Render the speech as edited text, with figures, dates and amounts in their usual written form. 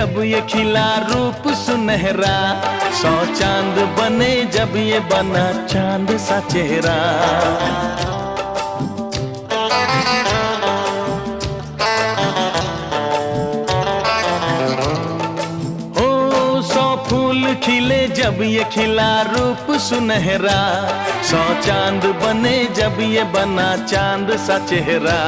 जब ये खिला रूप सुनहरा, 100 चांद बने जब ये बना चांद सा चेहरा। ओ 100 फूल खिले जब ये खिला रूप सुनहरा, 100 चांद बने जब ये बना चांद सा चेहरा।